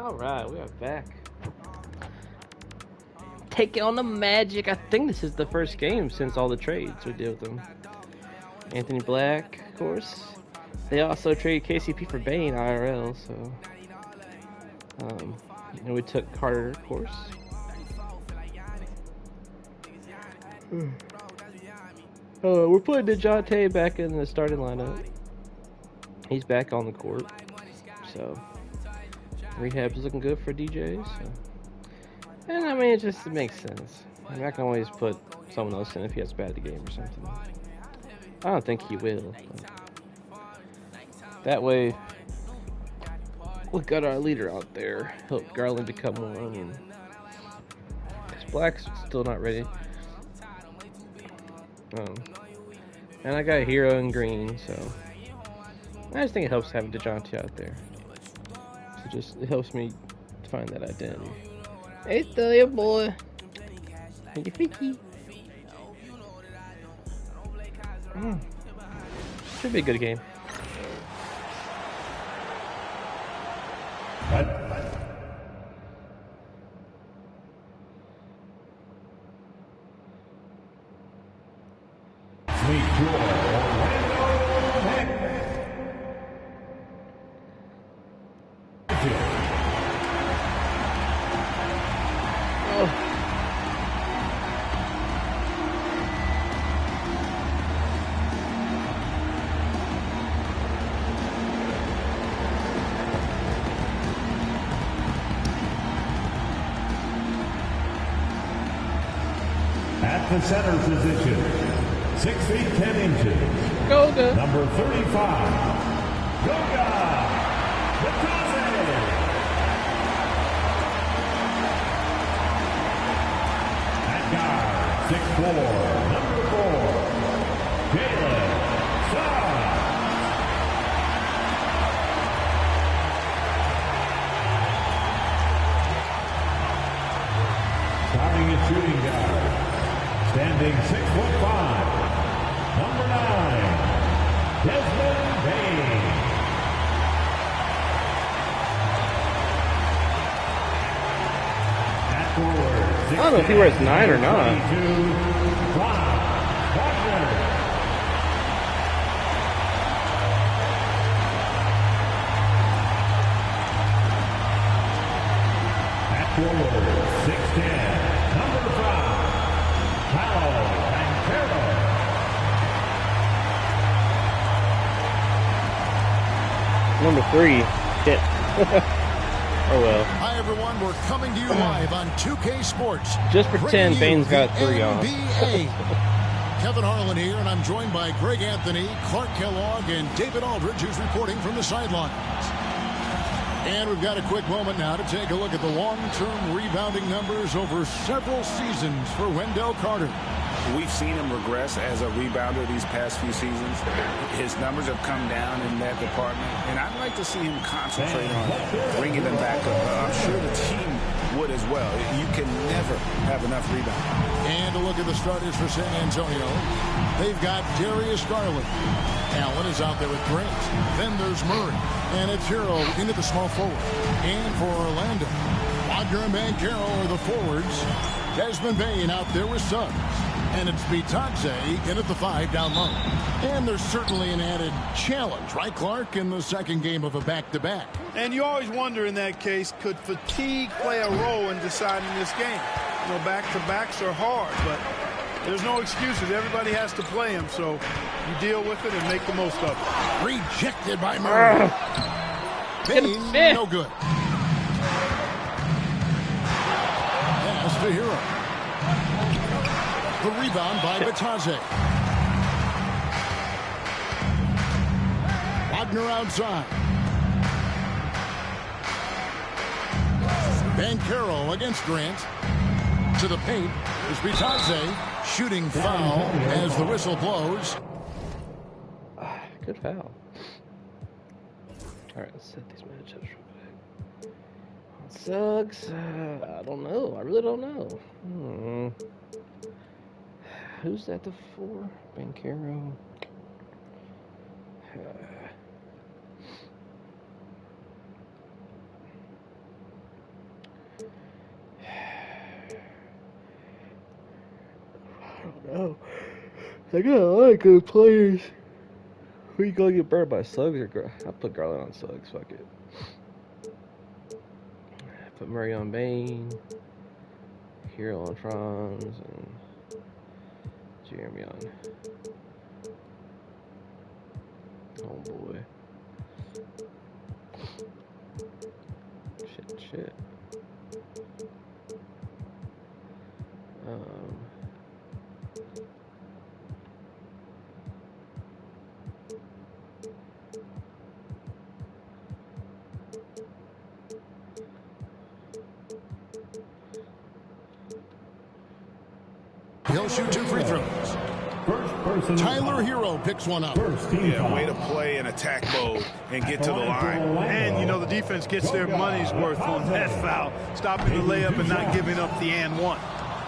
Alright, we are back. Taking on the Magic. I think this is the first game since all the trades we did with them. Anthony Black, of course. They also traded KCP for Bane IRL, so and we took Carter, of course. We're putting DeJounte back in the starting lineup. He's back on the court, so rehab's looking good for DJ. So. And I mean, it makes sense. I mean, I can always put someone else in if he has a bad game or something. I don't think he will. That way, we got our leader out there. Help Garland become one. Because Black's still not ready. And I got Hero and Green, so I just think it helps having DeJounte out there. So it helps me find that identity. Hey, still your boy. Hey, Vicky. Should be a good game. At the center position, 6 feet 10 inches. Goga. Number 35, Goga Batase. At guard, 6'4", number 4, Jalen Suggs. Starting at shooting guard. Standing 6'5", number 9, Desmond Bain. At forward, I don't know if he wears 9 or not. At forward, 6'10", number 5. Number 3, hit. Oh well. Hi everyone, we're coming to you live on 2K Sports. Just pretend Bane's got 3 on. Kevin Harlan here, and I'm joined by Greg Anthony, Clark Kellogg, and David Aldridge, who's reporting from the sidelines. And we've got a quick moment now to take a look at the long-term rebounding numbers over several seasons for Wendell Carter. We've seen him regress as a rebounder these past few seasons. His numbers have come down in that department, and I'd like to see him concentrate on bringing them back up. I'm sure the team would as well. You can never have enough rebounding. And a look at the starters for San Antonio. They've got Darius Garland. Allen is out there with Grant. Then there's Murray. And it's Hero into the small forward. And for Orlando, Wagner and Banchero are the forwards. Desmond Bain out there with Suggs. And it's Bitadze in at the 5 down low. And there's certainly an added challenge, right, Clark, in the second game of a back-to-back. And you always wonder in that case, could fatigue play a role in deciding this game? You know, back-to-backs are hard, but there's no excuses. Everybody has to play them, so you deal with it and make the most of it. Rejected by Murray. Bain, no good. Pass to Hero. The rebound by Bitadze. Wagner outside. Banchero against Grant. To the paint is Bitadze. Shooting foul as the whistle blows. Good foul. Alright, let's set these matchups real quick. Suggs, I don't know. I really don't know. Who's at the 4? Banchero. I got a lot of good players. Who you gonna get burned by, Suggs or I'll put Garland on Suggs. Fuck it. Put Murray on Bain, Hero on Franz, and Jeremy on. Oh boy. Shit. He'll shoot 2 free throws. Tyler Hero picks one up. Yeah, way to play in attack mode and get to the line. And, you know, the defense gets their money's worth on that foul, stopping the layup and not giving up the and one.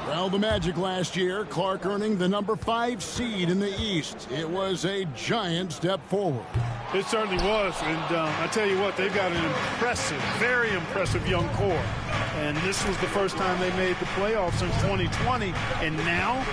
Well, the Magic last year, Clark earning the number 5 seed in the East. It was a giant step forward. It certainly was, and I tell you what, they've got an impressive, very impressive young core. And this was the first time they made the playoffs since 2020, and now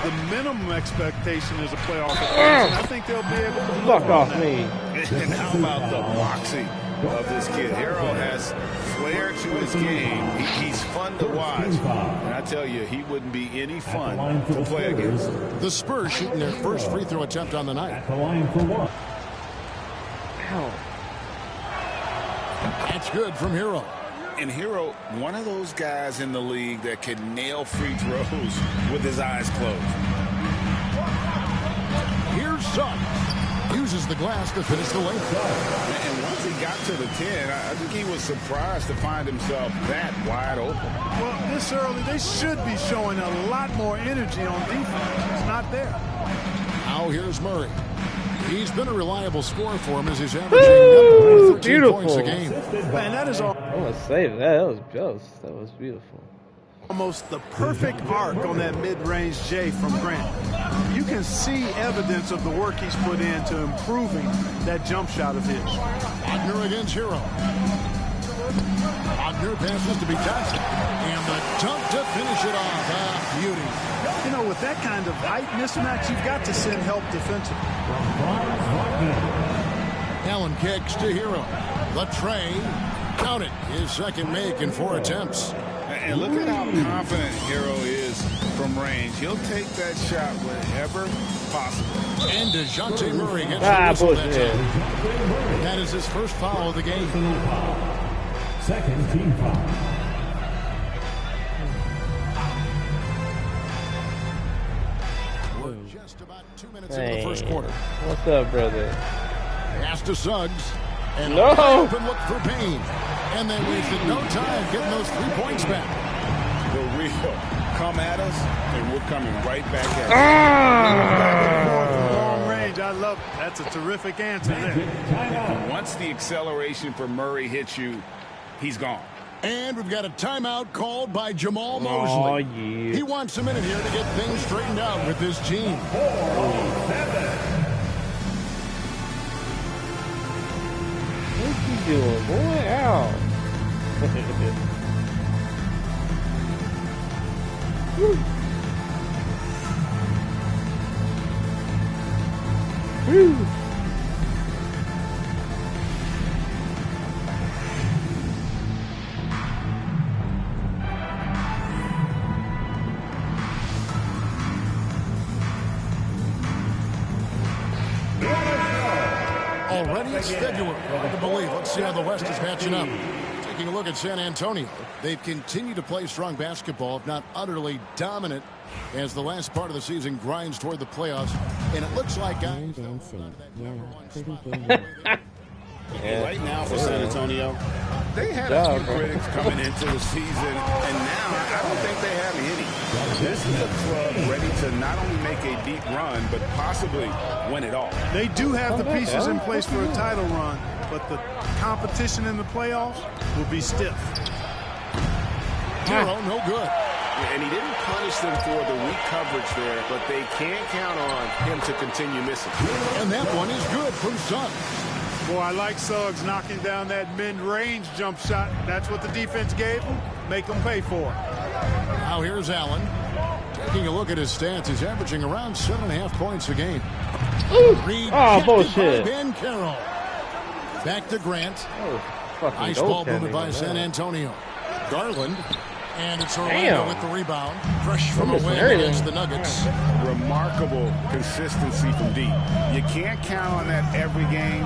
the minimum expectation is a playoff appearance, and I think they'll be able to Fuck off me. And how about the moxie of this kid? Hero has flair to his game. He's fun to watch. And I tell you, he wouldn't be any fun to play against. The Spurs shooting their first free throw attempt on the night. The line for 1. Ow. That's good from Hero. And Hero, one of those guys in the league that can nail free throws with his eyes closed. Here's Suggs. Uses the glass to finish the lane. And once he got to the 10, I think he was surprised to find himself that wide open. Well, this early, they should be showing a lot more energy on defense. It's not there. Now here's Murray. He's been a reliable scorer for him as he's averaging 13 points a game. Man, that is all. I want to save that. That was beautiful. Almost the perfect arc on that mid-range J from Grant. You can see evidence of the work he's put into improving that jump shot of his. Wagner against Hero. Wagner passes to be Johnson. And the dunk to finish it off. Ah, beauty. You know, with that kind of height mismatch, you've got to send help defensively. Allen kicks to Hero. The tray. Count it. His second make in 4 attempts. And look at how confident Hero is from range. He'll take that shot whenever possible. And DeJounte Murray gets the whistle that bullshit. time. That is his first foul of the game. Second team foul. We're just about 2 minutes into the first quarter. What's up, brother? Pass to Suggs. And No. open look for Payne. And they wasted no time getting those 3 points back. The real come at us, and we're coming right back at From long range, I love it. That's a terrific answer there. you. Once the acceleration for Murray hits you, he's gone. And we've got a timeout called by Jamal Oh, Mosley. yeah. He wants a minute here to get things straightened out with his team. What's he doing, boy? Ow. Woo. Woo. Already it's February. Hard to believe. Let's see how the West is matching up. Taking a look at San Antonio. They've continued to play strong basketball, if not utterly dominant, as the last part of the season grinds toward the playoffs. And it looks like guys... Right now for San Antonio, they had a few critics coming into the season, and now I don't think they have any. This is a club ready to not only make a deep run, but possibly win it all. They do have the pieces in place for a title run, but the competition in the playoffs will be stiff. Hero, no good. And he didn't punish them for the weak coverage there, but they can't count on him to continue missing. And that one is good from Suggs. Boy, I like Suggs knocking down that mid-range jump shot. That's what the defense gave him. Make them pay for it. Now here's Allen. Taking a look at his stats, he's averaging around 7.5 points a game. Oh, bullshit. By Ben Carroll. Back to Grant. Fucking Nice ball goaltending movement by on San that. Antonio. Garland. And it's Orlando with the rebound. Fresh from a Goodness, win Marion. against the Nuggets. Remarkable consistency from deep. You can't count on that every game,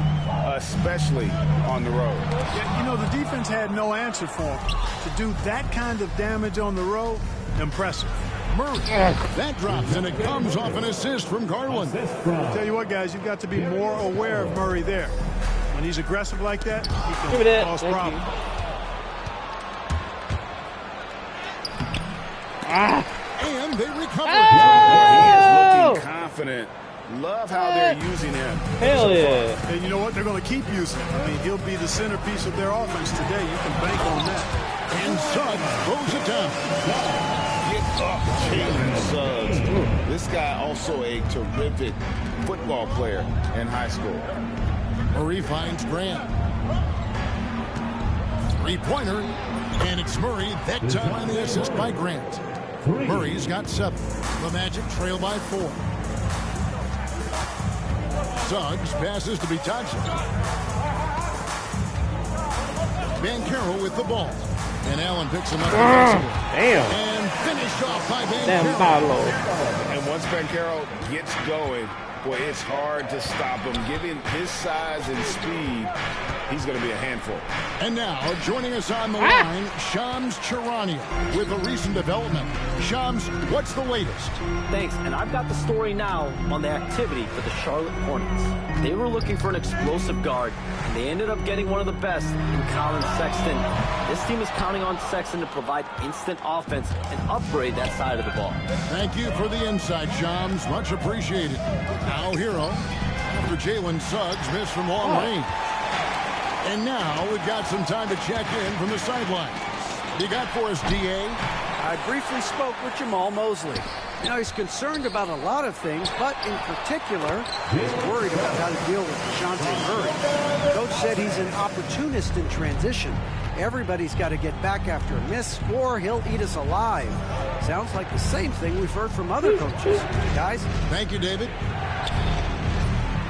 especially on the road. Yeah, you know, the defense had no answer for him. To do that kind of damage on the road, impressive. Murray. That drops, and it comes off an assist from Garland. I'll tell you what, guys, you've got to be more aware of Murray there. When he's aggressive like that, he Give me can that. cause Thank problems. And they recover. He is looking confident. Love how they're using him. Hell yeah. And you know what? They're going to keep using him. I mean, he'll be the centerpiece of their offense today. You can bank on that. And Suggs throws it down. Get up, Jalen Suggs. This guy also a terrific football player in high school. Murray finds Grant. Three-pointer. And it's Murray. That time on the assist by Grant. Murray's got 7. The Magic trail by 4. Suggs passes to Bitaja. Van Carroll with the ball. And Allen picks him up defensively. Damn. And finished off by Van Damn Carroll. Barlow. And once Ben Carroll gets going, boy, it's hard to stop him. Given his size and speed, he's going to be a handful. And now, joining us on the line, Shams Charania with a recent development. Shams, what's the latest? Thanks, and I've got the story now on the activity for the Charlotte Hornets. They were looking for an explosive guard, and they ended up getting one of the best in Colin Sexton. This team is counting on Sexton to provide instant offense and upgrade that side of the ball. Thank you for the insight, Shams. Much appreciated. Now, Hero, after Jalen Suggs missed from long range. And now we've got some time to check in from the sideline. You got for us, D.A.? I briefly spoke with Jamal Mosley. Now, he's concerned about a lot of things, but in particular, he's worried about how to deal with DeJounte Murray. Coach said he's an opportunist in transition. Everybody's got to get back after a miss, or he'll eat us alive. Sounds like the same thing we've heard from other coaches. Guys? Thank you, David.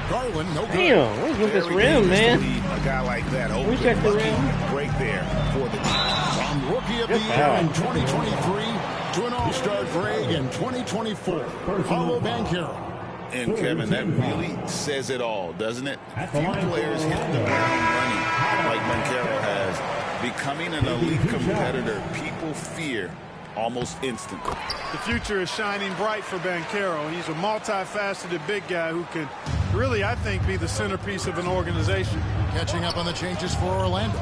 Garland, no good. Damn, what's with this rim, man? A guy like that, open, We check the rim. break there for the From Rookie of the Year in 2023 to an All-Star Greg in 2024. Paulo Banchero. And Kevin, that really says it all, doesn't it? Few players hit the ground running like Banchero has. Becoming an elite competitor, people fear almost instantly. The future is shining bright for Banchero. He's a multifaceted big guy who can really, I think, be the centerpiece of an organization. Catching up on the changes for Orlando.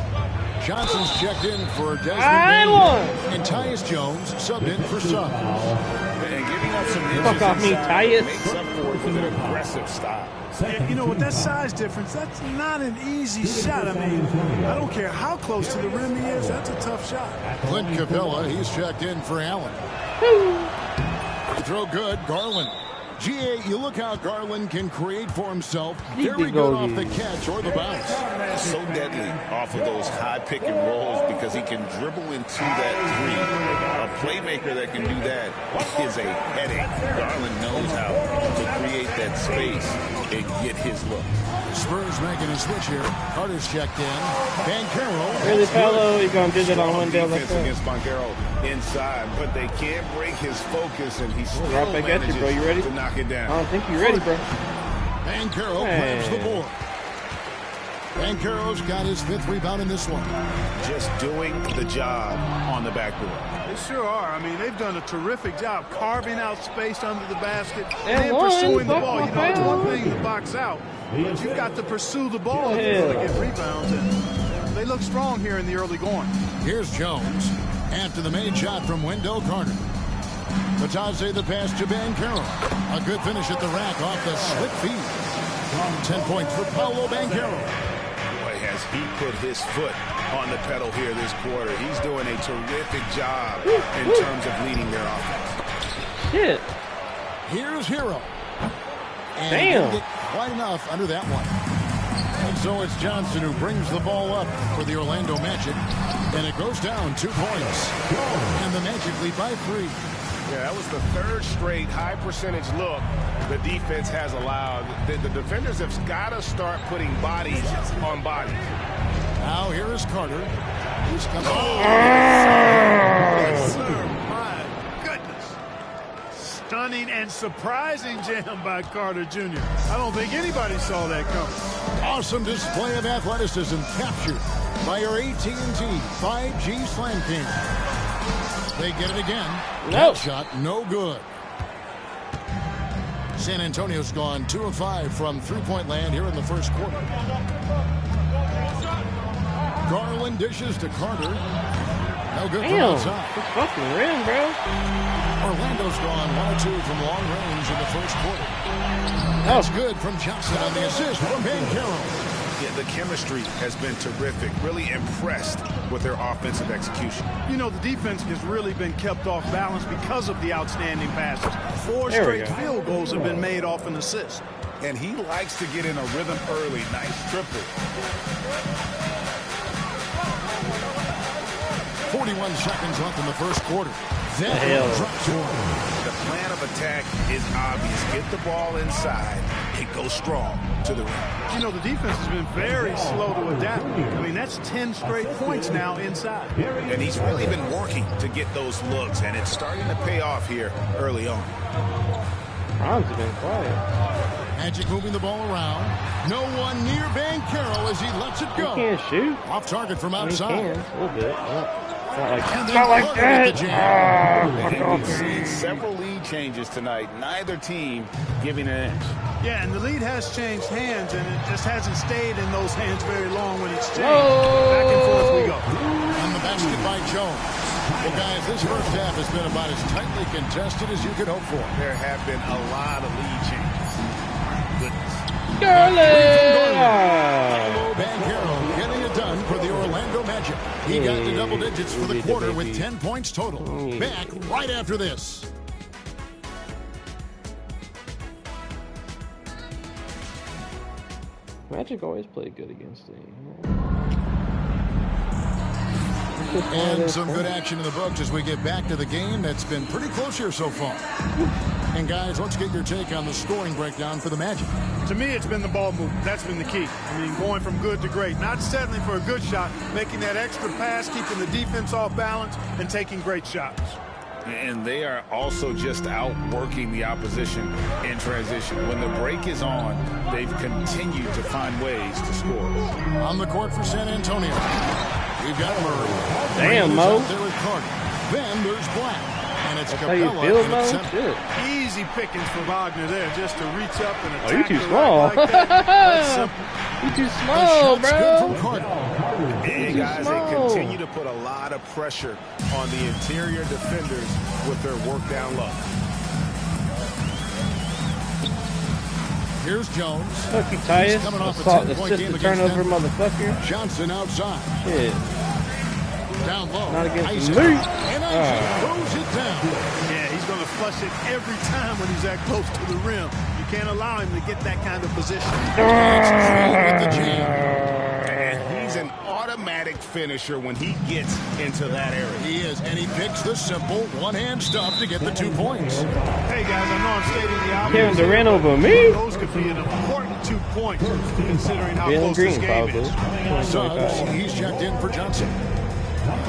Johnson's checked in for Desmond I Bain. won. And Tyus Jones subbed in for Suggs. And giving up some inches Fuck off me, inside Tyus. makes up for it with an aggressive style. And, you know, with that size difference, that's not an easy shot. I mean, I don't care how close to the rim he is. That's a tough shot. Clint Capella, he's checked in for Allen. Throw good, Garland. G.A., you look how Garland can create for himself. Very good off the catch or the bounce. So deadly off of those high pick and rolls because he can dribble into that three. A playmaker that can do that is a headache. Garland knows how to create that space and get his look. Spurs making a switch here. Carter's checked in. Van Carroll. Really, Paolo? You gonna visit on one day like Defense that? against Banchero inside, but they can't break his focus, and he still right back at you, bro. You ready? manages to knock it I down. don't think you're ready, bro. Van Carroll Hey. grabs the board. Van Carroll's got his 5th rebound in this one. Just doing the job on the backboard. They sure are. I mean, they've done a terrific job carving out space under the basket And and then one. pursuing the Fuck ball. my You know, it's one face. thing to box out, but you've got to pursue the ball if Yeah. you're going to get rebounds. And they look strong here in the early going. Here's Jones. After the made shot from Wendell Carter. Batase the pass to Van Carroll. A good finish at the rack off the slip feed. 10 points for Paulo Banchero. Boy, has he put his foot on the pedal here this quarter. He's doing a terrific job in terms of leading their offense. Shit. Here's Hero. And he Damn. didn't get quite enough under that one. And so it's Johnson who brings the ball up for the Orlando Magic. And it goes down 2 points. And the Magic lead by 3. Yeah, that was the third straight high percentage look the defense has allowed. The defenders have got to start putting bodies on bodies. Now here is Carter. He's coming. Yes, sir. My goodness. Stunning and surprising jam by Carter Jr. I don't think anybody saw that coming. Awesome display of athleticism captured by your AT&T 5G Slam King. They get it again. No. That shot, no good. San Antonio's gone 2 of 5 from three-point land here in the first quarter. Garland dishes to Carter. No good from Damn, outside. it's fucking rim, bro. Orlando's gone 1 of 2 from long range in the first quarter. That's good from Johnson on the assist from Banchero. Yeah, the chemistry has been terrific. Really impressed with their offensive execution. You know, the defense has really been kept off balance because of the outstanding passes. 4 There we straight go. field goals have been made off an assist. And he likes to get in a rhythm early. Nice triple. 41 seconds left in the first quarter. Then hell? drops one. The plan of attack is obvious. Get the ball inside and go strong to the rim. You know, the defense has been very slow to adapt. I mean, that's 10 straight points now inside. And he's really been working to get those looks, and it's starting to pay off here early on. Franz has been quiet. Magic moving the ball around. No one near Banchero as he lets it He go. can't shoot. Off target from I mean, he outside. can, a little bit. Not like, And it's then not like Carter with that. the jam. Fuck And off. we've seen several lead changes tonight. Neither team giving an inch. Yeah, and the lead has changed hands, and it just hasn't stayed in those hands very long when it's changed. Whoa. Back and forth we go. And the basket by Jones. Well, guys, this first half has been about as tightly contested as you could hope for. There have been a lot of lead changes. Goodness. Garland! Banchero getting it done for the Orlando Magic. He got to double digits for the quarter with 10 points total. Back right after this. Magic always played good against it. And some good action in the books as we get back to the game that's been pretty close here so far. And guys, let's get your take on the scoring breakdown for the Magic. To me, it's been the ball movement. That's been the key. I mean, going from good to great. Not settling for a good shot, making that extra pass, keeping the defense off balance, and taking great shots. And they are also just outworking the opposition in transition. When the break is on, they've continued to find ways to score. On the court for San Antonio, we've got Murray. Damn, Randall's Mo. out there with Carter. Then there's Black. And it's That's how you Capella feel, in Mo? its center. Shit. Easy pickings for Wagner there, just to reach up and attack. Oh, you too the small. rack like that. That's simple. You too The small, shot's good bro. from Carter. And too guys, small. they continue to put a lot of pressure on the interior defenders with their work down low. Here's Jones. Fuck you, Tyus. He's coming off a Assault, 10-point assist game the against turnover, Denver. motherfucker. Johnson outside. Shit. Down low. Not against Isaac. me. And Isaac throws it down. Yeah, he's going to flush it every time when he's that close to the rim. You can't allow him to get that kind of position. With the jam. And he's an automatic finisher when he gets into that area. He is, and he picks the simple one-hand stuff to get the 2 points. Hey, guys, I know I'm stating the obvious. Kevin Durant over me. Those could be an important 2 points considering how Jalen close this Green, game probably. is. Suggs, he's checked in for Johnson.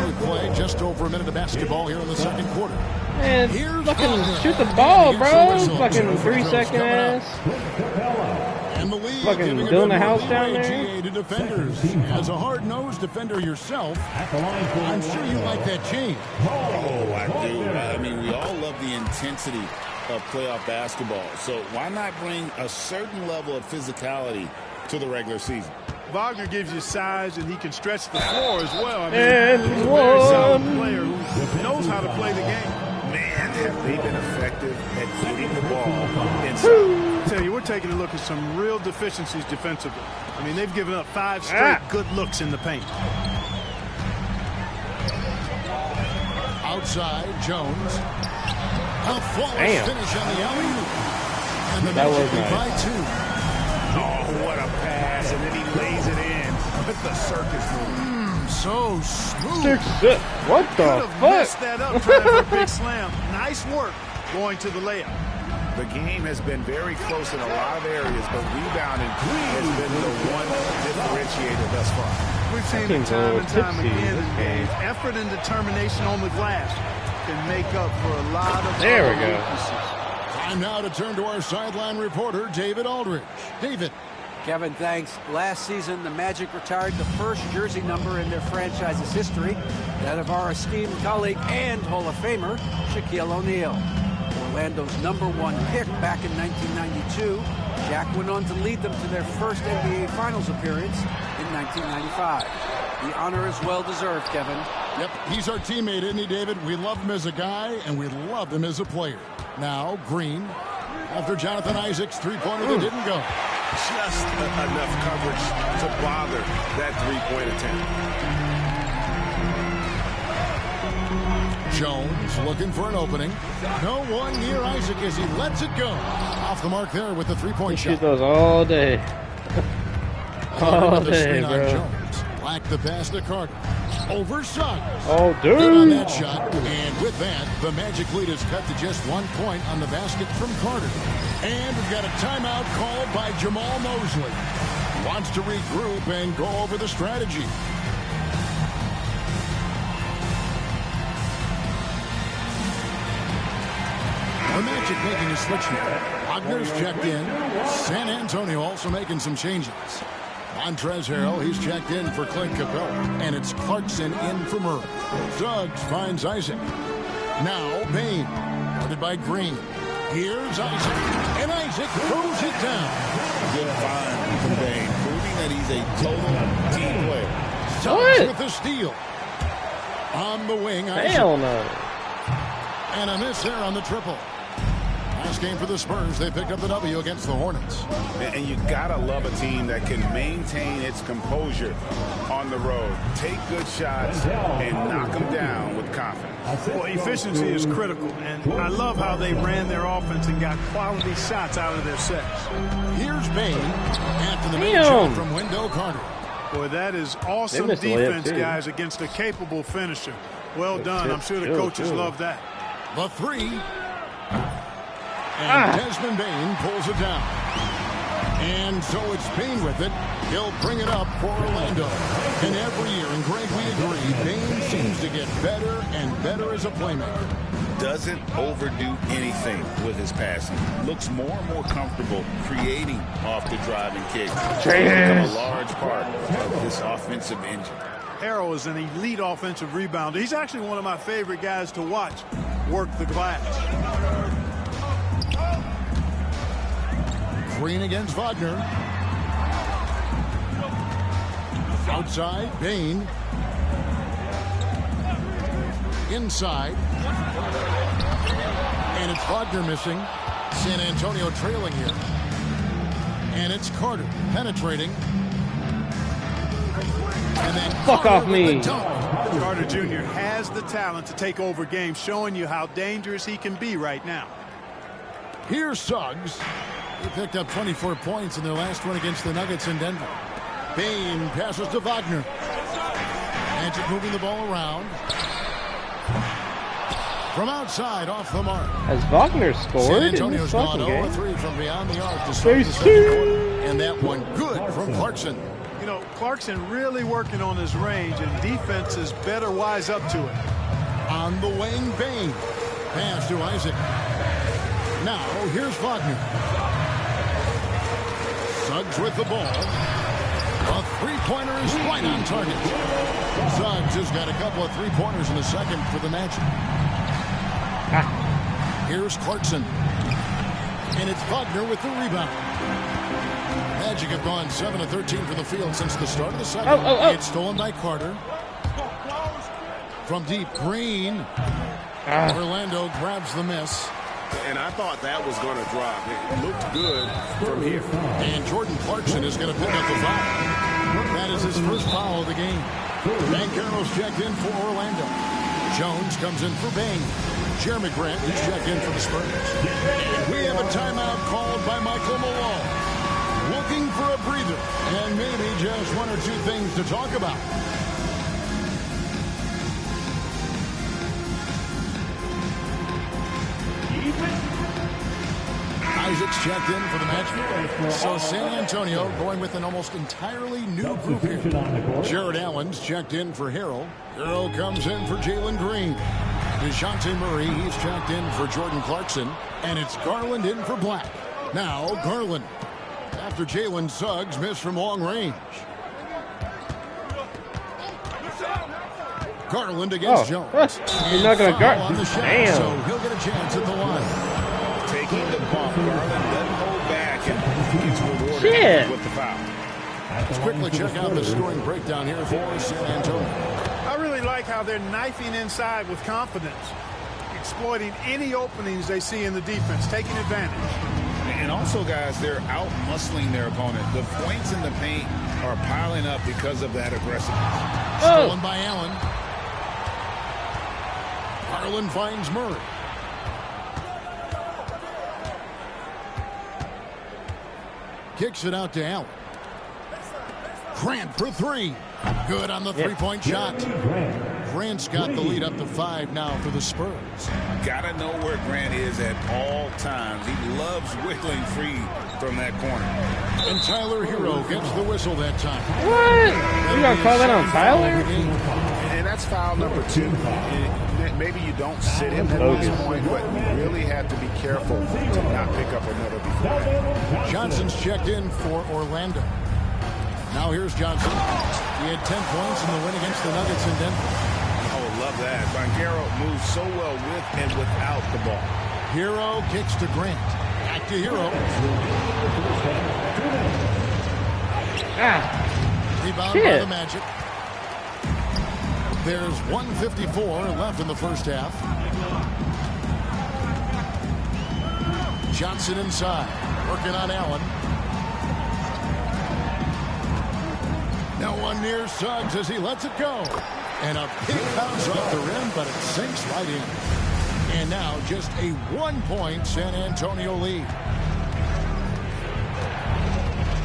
We play just over a minute of basketball here in the second quarter. Man, Here's fucking Wagner. shoot the ball, And here's bro. the whistle. Fucking 2 free throws 3-second coming up. ass. And the league Fucking giving a building bit a more house down leeway, there. GA to defenders. As a hard-nosed defender yourself, I'm sure you like that change. Oh, I do. I mean, we all love the intensity of playoff basketball. So why not bring a certain level of physicality to the regular season? Wagner gives you size, and he can stretch the floor as well. I mean, And he's a very solid one. player who knows how to play the game. Man, have they been effective at getting the ball inside. I tell you, we're taking a look at some real deficiencies defensively. I mean, they've given up 5 straight good looks in the paint. Outside, Jones. A flawless Damn. finish on the alley-oop. And the That Magic was lead by nice. 2. Oh, what a pass, and then he lays it in with the circus move. So smooth. What the Could have fuck? messed that up trying for a big slam. Nice work going to the layup. The game has been very close in a lot of areas, but rebounding has been the one differentiator thus far. We've seen it time and time again in games. Effort and determination on the glass can make up for a lot of There we go. weaknesses. Time now to turn to our sideline reporter, David Aldridge. David. Kevin, thanks. Last season, the Magic retired the first jersey number in their franchise's history, that of our esteemed colleague and Hall of Famer, Shaquille O'Neal. Orlando's #1 pick back in 1992, Shaq went on to lead them to their first NBA Finals appearance in 1995. The honor is well-deserved, Kevin. Yep, he's our teammate, isn't he, David? We love him as a guy, and we love him as a player. Now, Green, after Jonathan Isaac's three-pointer that didn't go. Just enough coverage to bother that three-point attempt. Jones looking for an opening. No one near Isaac as he lets it go. Off the mark there with the three-point shot. Shoot those all day. All day, bro. Jones. Black the pass to Carter. Over Suggs. Oh, Good on dude. that shot. And with that, the Magic lead is cut to just 1 point on the basket from Carter. And we've got a timeout called by Jamal Mosley. Wants to regroup and go over the strategy. The Magic making a switch here. Wagner's checked in. San Antonio also making some changes. Montrezl Harrell, he's checked in for Clint Capella. And it's Clarkson in for Murray. Suggs finds Isaac. Now Bain, guarded by Green. Here's Isaac. And Isaac throws it down. Good find from Bain, proving that he's a total team player. Suggs with the steal. On the wing, Isaac. Hell no. And a miss there on the triple. Last game for the Spurs, they picked up the W against the Hornets. And you gotta love a team that can maintain its composure on the road. Take good shots and knock them down with confidence. Well, efficiency is critical, and I love how they ran their offense and got quality shots out of their sets. Here's Bain after the main Damn. shot from Wendell Carter. Boy, that is awesome missed the layup, defense, too. guys, against a capable finisher. Well done. I'm sure the Chill, coaches chill. love that. The three. And Desmond Bain pulls it down. And so it's Bain with it. He'll bring it up for Orlando. And every year, and Greg, we agree, Bain seems to get better and better as a playmaker. Doesn't overdo anything with his passing. Looks more and more comfortable creating off the driving kick. Become a large part of this offensive engine. Harrell is an elite offensive rebounder. He's actually one of my favorite guys to watch work the glass. Green against Wagner. Outside, Bain. Inside. And it's Wagner missing. San Antonio trailing here. And it's Carter penetrating. And then Fuck Carter off with me. the dunk. Carter Jr. has the talent to take over games, showing you how dangerous he can be right now. Here's Suggs. He picked up 24 points in their last one against the Nuggets in Denver. Bain passes to Wagner. Magic moving the ball around. From outside, off the mark. Has Wagner San scored in Antonio's this gone fucking game? 0-3 from beyond the arc to start the second quarter. And that one good from Clarkson. You know, Clarkson really working on his range, and defenses better wise up to it. On the wing, Bain. Pass to Isaac. Now, here's Wagner. Suggs with the ball. A three-pointer is right on target. Suggs has got a couple of three-pointers in the second for the Magic. Here's Clarkson. And it's Wagner with the rebound. Magic have gone 7 of 13 from the field since the start of the second. It's stolen by Carter. From deep, Green. Orlando grabs the miss. And I thought that was going to drop. It looked good from here. And Jordan Clarkson is going to pick up the foul. That is his first foul of the game. Banchero's checked in for Orlando. Jones comes in for Bain. Jeremy Grant is checked in for the Spurs. And we have a timeout called by Michael Malone. Looking for a breather and maybe just one or two things to talk about. Music's checked in for the Magic. So San Antonio going with an almost entirely new group here. Jared Allen's checked in for Harrell. Harrell comes in for Jalen Green. DeJounte Murray, he's checked in for Jordan Clarkson. And it's Garland in for Black. Now Garland. After Jalen Suggs missed from long range. Garland against Jones. He's not going to guard. On the shot, Damn. so he'll get a chance at the line. Taking the bump, Garland doesn't hold back and gets rewarded with the foul. Let's quickly check out the scoring breakdown here for San Antonio. I really like how they're knifing inside with confidence, exploiting any openings they see in the defense, taking advantage. And also, guys, they're out-muscling their opponent. The points in the paint are piling up because of that aggressiveness. Stolen by Allen. Garland finds Murray. Kicks it out to Allen. Grant for three. Good on the three-point shot. Grant's got the lead up to 5 now for the Spurs. Gotta know where Grant is at all times. He loves wiggling free from that corner. And Tyler Hero gets the whistle that time. What? You gonna call that on Tyler? And that's foul number 2. Maybe you don't sit him at this point, but you really have to be careful to not pick up another before that. Johnson's checked in for Orlando. Now here's Johnson. He had 10 points in the win against the Nuggets in Denver. Oh, love that. Banchero moves so well with and without the ball. Hero kicks to Grant. Back to Hero. Rebound by the Magic. There's 1:54 left in the first half. Johnson inside. Working on Allen. No one near Suggs as he lets it go. And a big bounce off the rim, but it sinks right in. And now just a 1-point San Antonio lead.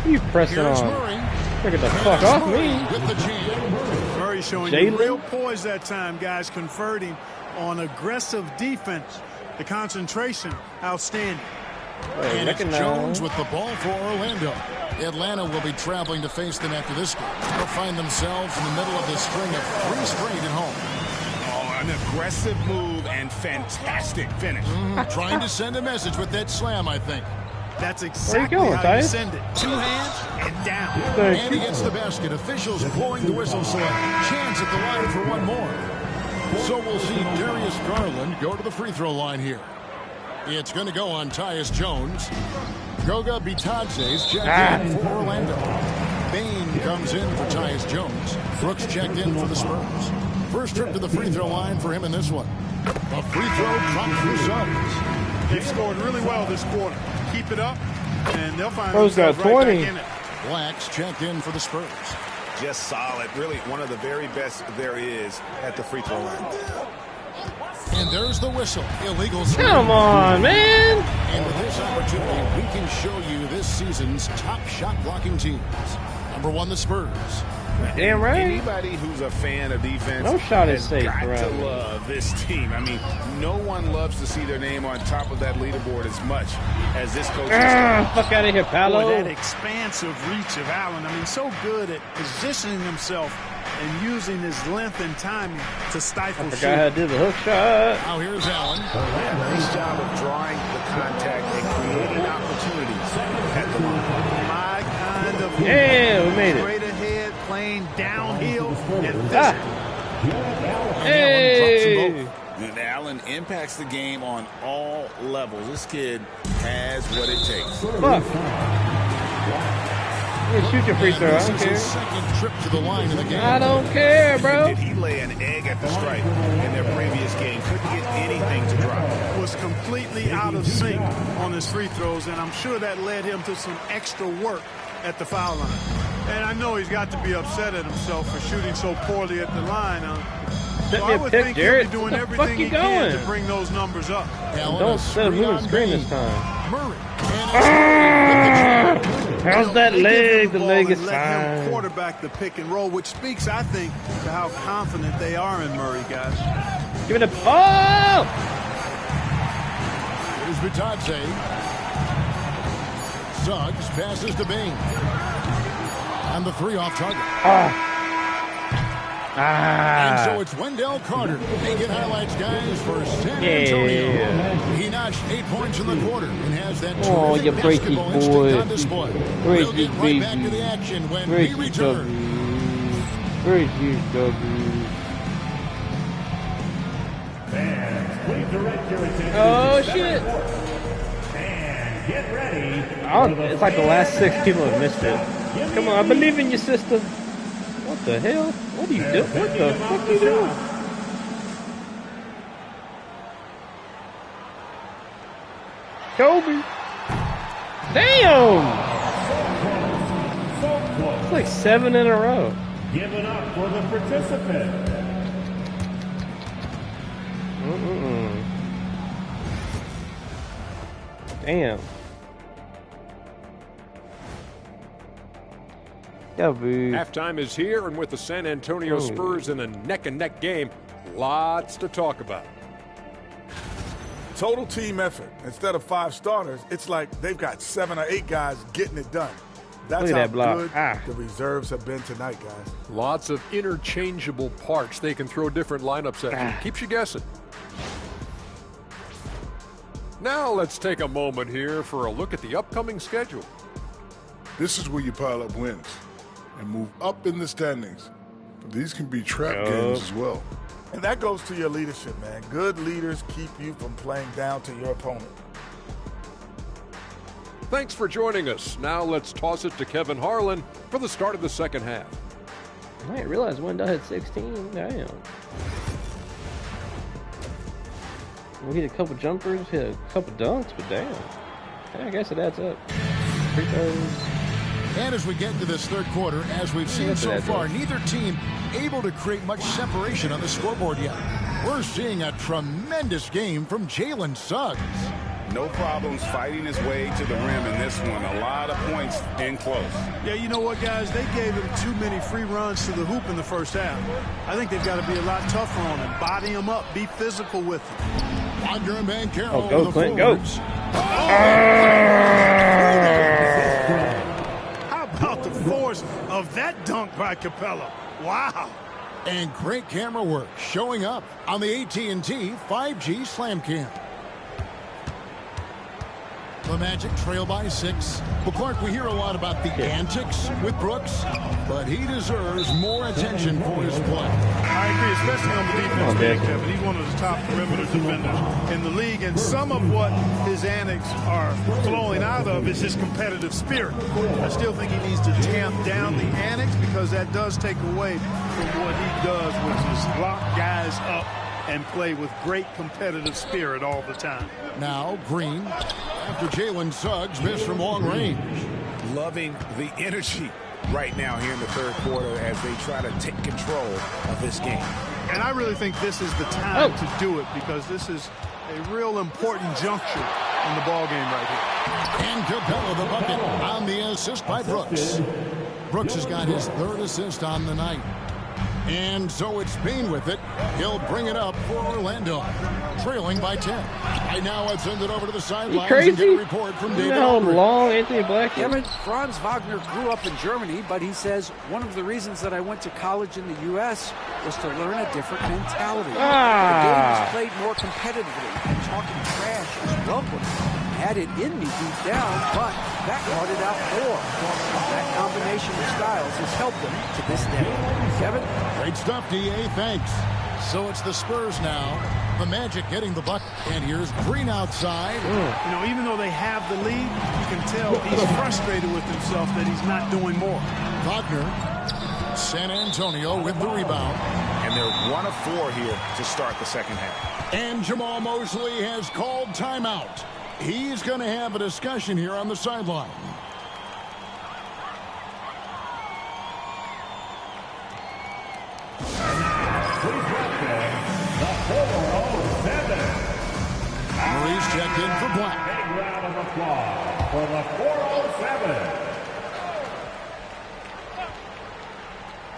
You pressing Here's on? Murray. Look at the fuck off me. With the jam. Murray showing you real poise that time, guys, converting on aggressive defense. The concentration, outstanding. And it's Jones with the ball for Orlando. Atlanta will be traveling to face them after this game. They'll find themselves in the middle of this string of 3 straight at home. Oh, an aggressive move and fantastic finish. Trying to send a message with that slam, I think. That's exactly how you send it. 2 hands and down. And against the basket. Officials blowing the whistle, so a chance at the line for one more. So we'll see Darius Garland go to the free throw line here. It's going to go on Tyus Jones. Goga Bitadze's checked in for Orlando. Bain comes in for Tyus Jones. Brooks checked in for the Spurs. First trip to the free throw line for him in this one. A free throw dropped for Suggs. They've scored really well this quarter. Keep it up, and they'll find Bro's got 20. in it. Black's checked in for the Spurs. Just solid. Really one of the very best there is at the free throw line. And there's the whistle. Illegal screen. Come on, man. And with this opportunity, we can show you this season's top shot blocking teams. Number 1, the Spurs. Damn right. Anybody who's a fan of defense no shot is has safe, got bro. to love this team. I mean, no one loves to see their name on top of that leaderboard as much as this coach. Fuck out of here, Paolo. Boy, that expansive reach of Allen. I mean, so good at positioning himself and using his length and timing to stifle I forgot how to do the hook shot. Now here's Allen. Nice job of drawing the contact and creating opportunities at the line. My kind of Yeah, we made it. straight ahead, playing downhill and Hey. And Allen impacts the game on all levels. This kid has what it takes. Fuck. Yeah, shoot your free throw. I don't care. Second trip to the line in the game. I don't care, bro. Did he lay an egg at the stripe in their previous game? Couldn't get anything to drop. was completely out of sync on his free throws, and I'm sure that led him to some extra work at the foul line. And I know he's got to be upset at himself for shooting so poorly at the line. So I would think he'll be doing everything he can to bring those numbers up. Don't set a moving screen this time. Murray. How's that leg? The leg is let him fine. quarterback the pick and roll, which speaks, I think, to how confident they are in Murray, guys. Give it a ball. Here's Bitadze. Suggs passes to Bain. And the 3 off target. And so it's Wendell Carter making highlights, guys, for San Antonio. He notched 8 points in the quarter and has that terrific basketball instinct on display. We'll get right back to the action when we return. Fans, please direct your attention Oh, to shit. And get ready. It's like the last 6 people have missed it. Come on, I believe in you, sister. What the hell? What are you doing? What the fuck are you doing? Kobe. Damn! It's like 7 in a row. Give it up for the participant. Damn. Halftime is here, and with the San Antonio Spurs in a neck-and-neck game, lots to talk about. Total team effort. Instead of 5 starters, it's like they've got 7 or 8 guys getting it done. That's how good the reserves have been tonight, guys. Lots of interchangeable parts. They can throw different lineups at you. Keeps you guessing. Now let's take a moment here for a look at the upcoming schedule. This is where you pile up wins and move up in the standings. But these can be trap games as well. And that goes to your leadership, man. Good leaders keep you from playing down to your opponent. Thanks for joining us. Now let's toss it to Kevin Harlan for the start of the second half. I didn't realize Wendell had 16. Damn. We hit a couple jumpers, hit a couple dunks, but damn. Yeah, I guess it adds up. Free throws. And as we get into this third quarter, as we've seen so far, neither team able to create much separation on the scoreboard yet. We're seeing a tremendous game from Jalen Suggs. No problems fighting his way to the rim in this one. A lot of points in close. Yeah, you know what, guys? They gave him too many free runs to the hoop in the first half. I think they've got to be a lot tougher on him. Body him up. Be physical with him. Wagner and Banchero go, Clint, go. How about the force of that dunk by Capella? Wow. And great camera work showing up on the AT&T 5G Slam Cam. The Magic trail by 6. Well, Clark, we hear a lot about the antics with Brooks, but he deserves more attention for his play. I agree, especially on the defense end, Kevin. He's one of the top perimeter defenders in the league, and some of what his antics are flowing out of is his competitive spirit. I still think he needs to tamp down the antics because that does take away from what he does, which is lock guys up and play with great competitive spirit all the time. Now Green, after Jalen Suggs missed from long range. Loving the energy right now here in the third quarter as they try to take control of this game. And I really think this is the time to do it because this is a real important juncture in the ball game right here. And Capella the bucket on the assist by Brooks. Brooks has got his 3rd assist on the night. And so it's Bain with it. He'll bring it up for Orlando, trailing by 10. Right now, let's send it over to the sidelines and get a report from David Aldridge. Long Anthony Black. Kevin, Franz Wagner grew up in Germany, but he says one of the reasons that I went to college in the U.S. was to learn a different mentality. The game was played more competitively, and talking trash is welcome. Had it in me deep down, but that brought it out more. That combination of styles has helped him to this day. Kevin? Great stuff, D.A. Thanks. So it's the Spurs now. The Magic getting the bucket. And here's Green outside. You know, even though they have the lead, you can tell he's frustrated with himself that he's not doing more. Wagner. San Antonio with the rebound. And they're 1 of 4 here to start the second half. And Jamal Mosley has called timeout. He's going to have a discussion here on the sideline. Murray's checked in for Black. Big round of applause for the 407.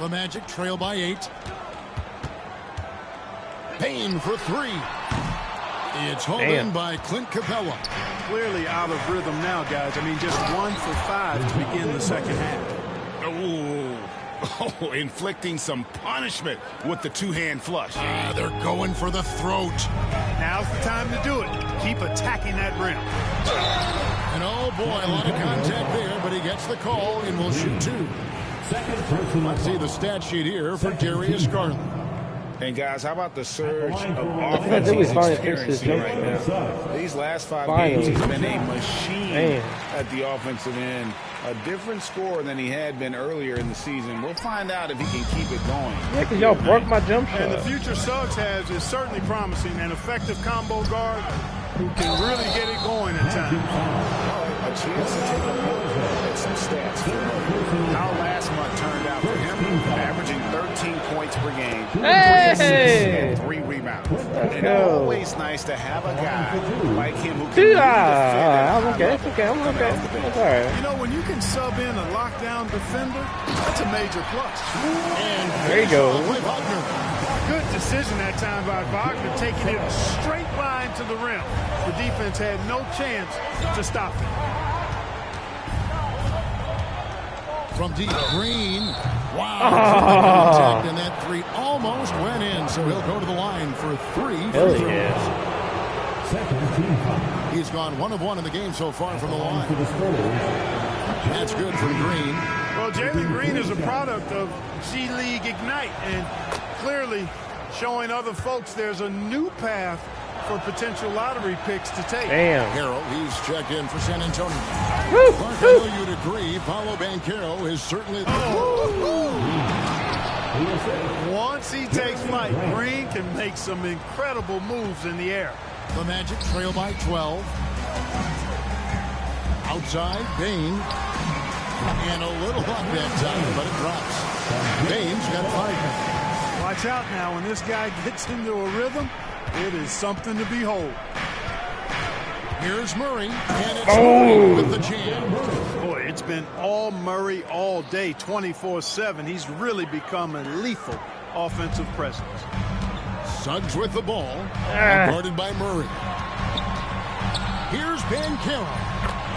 The Magic trail by 8. Payne for 3. It's hauled in by Clint Capella. Clearly out of rhythm now, guys. I mean, just 1 for 5 to begin the second half. Oh, inflicting some punishment with the two-hand flush. They're going for the throat. Now's the time to do it. Keep attacking that rim. And oh boy, a lot of contact there, but he gets the call and will shoot 2. Let's see the stat sheet here for Darius Garland. And guys, how about the surge of offense he's experiencing right now? These last 5 games, he's been a machine at the offensive end. A different score than he had been earlier in the season. We'll find out if he can keep it going. Yeah, because y'all broke my jump shot. And the future Suggs has is certainly promising. An effective combo guard who can really get it going at times. A chance to take a look at some stats for how last month turned out for him. Averaging 13 points per game, 3 assists, and 3 rebounds. And always nice to have a guy like him who can really defend. It's okay. I'm okay. It's all right. You know, when you can sub in a lockdown defender, that's a major plus. And there you go. Good decision that time by Wagner, taking it straight line to the rim. The defense had no chance to stop it. From deep, Green. Wow. And that 3 almost went in, so he'll go to the line for 3. Hell yeah. He's gone 1 of 1 in the game so far from the line. That's good from Green. Well, Jalen Green is a product of G League Ignite, and clearly showing other folks there's a new path for potential lottery picks to take. Damn. Harrell, he's checked in for San Antonio. Mark, I know you'd agree, Paolo Banchero is certainly... Once he takes flight, Green can make some incredible moves in the air. The Magic trail by 12. Outside, Bain. And a little luck that time, but it drops. Bain's got 5 minutes. Watch out now. When this guy gets into a rhythm, it is something to behold. Here's Murray, and it's Murray with the jam. Boy, it's been all Murray all day, 24/7. He's really become a lethal offensive presence. Suggs with the ball, guarded by Murray. Here's Banchero,